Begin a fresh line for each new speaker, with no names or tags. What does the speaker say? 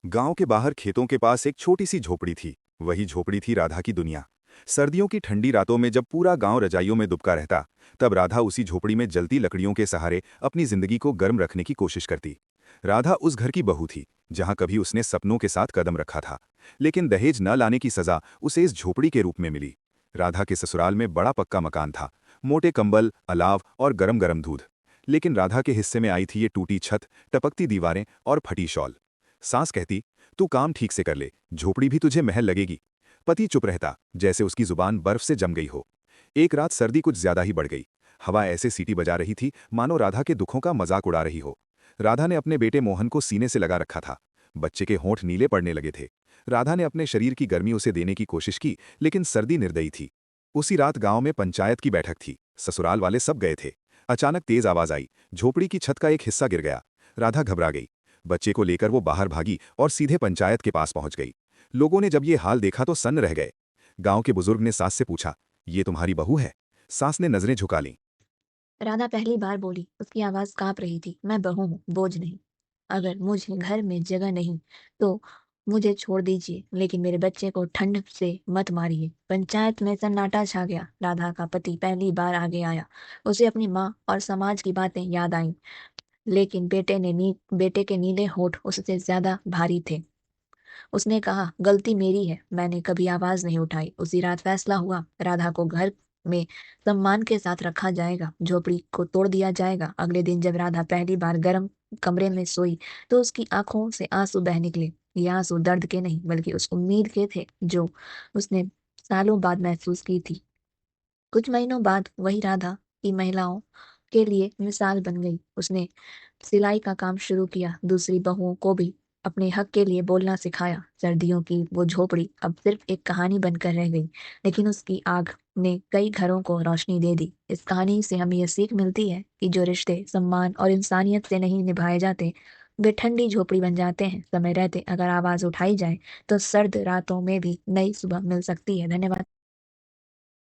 गांव के बाहर खेतों के पास एक छोटी सी झोपड़ी थी। वही झोपड़ी थी राधा की दुनिया। सर्दियों की ठंडी रातों में जब पूरा गांव रजाइयों में दुबका रहता, तब राधा उसी झोपड़ी में जलती लकड़ियों के सहारे अपनी जिंदगी को गर्म रखने की कोशिश करती। राधा उस घर की बहू थी जहां कभी उसने सपनों के साथ कदम रखा था, लेकिन दहेज न लाने की सजा उसे इस झोपड़ी के रूप में मिली। राधा के ससुराल में बड़ा पक्का मकान था, मोटे कंबल, अलाव और गरम गरम दूध। लेकिन राधा के हिस्से में आई थी ये टूटी छत, टपकती दीवारें और फटी शॉल। सास कहती, तू काम ठीक से कर ले, झोपड़ी भी तुझे महल लगेगी। पति चुप रहता, जैसे उसकी जुबान बर्फ से जम गई हो। एक रात सर्दी कुछ ज्यादा ही बढ़ गई। हवा ऐसे सीटी बजा रही थी मानो राधा के दुखों का मजाक उड़ा रही हो। राधा ने अपने बेटे मोहन को सीने से लगा रखा था। बच्चे के होंठ नीले पड़ने लगे थे। राधा ने अपने शरीर की गर्मी उसे देने की कोशिश की, लेकिन सर्दी निर्दयी थी। उसी रात गांव में पंचायत की बैठक थी। ससुराल वाले सब गए थे। अचानक तेज आवाज आई, झोपड़ी की छत का एक हिस्सा गिर गया। राधा घबरा गई। बच्चे को लेकर वो बाहर भागी और सीधे पंचायत के पास पहुंच गई। लोगों ने जब ये हाल देखा तो सन्न रह गए। गांव के बुजुर्ग ने सास से पूछा, ये तुम्हारी बहू है? सास ने नजरें झुका लीं।
राधा पहली बार बोली। उसकी आवाज कांप रही थी। मैं बहू हूँ, बोझ नहीं। अगर मुझे घर में जगह नहीं तो मुझे छोड़ दीजिए, लेकिन मेरे बच्चे को ठंड से मत मारिए। पंचायत में सन्नाटा छा गया। राधा का पति पहली बार आगे आया। उसे अपनी माँ और समाज की बातें याद आईं, लेकिन बेटे के नीले होठ उससे ज्यादा भारी थे। उसने कहा, गलती मेरी है, मैंने कभी आवाज नहीं उठाई। उसी रात फैसला हुआ, राधा को घर में सम्मान के साथ रखा जाएगा, झोपड़ी को तोड़ दिया जाएगा। अगले दिन जब राधा पहली बार गर्म कमरे में सोई तो उसकी आंखों से आंसू बह निकले। ये आंसू दर्द के नहीं, बल्कि उस उम्मीद के थे जो उसने सालों बाद महसूस की थी। कुछ महीनों बाद वही राधा की महिलाओं के लिए मिसाल बन गई। उसने सिलाई का काम शुरू किया, दूसरी बहुओं को भी अपने हक के लिए बोलना सिखाया। सर्दियों की वो झोपड़ी अब सिर्फ एक कहानी बनकर रह गई, लेकिन उसकी आग ने कई घरों को रोशनी दे दी। इस कहानी से हमें यह सीख मिलती है कि जो रिश्ते सम्मान और इंसानियत से नहीं निभाए जाते, वे ठंडी झोपड़ी बन जाते हैं। समय रहते अगर आवाज उठाई जाए तो सर्द रातों में भी नई सुबह मिल सकती है। धन्यवाद।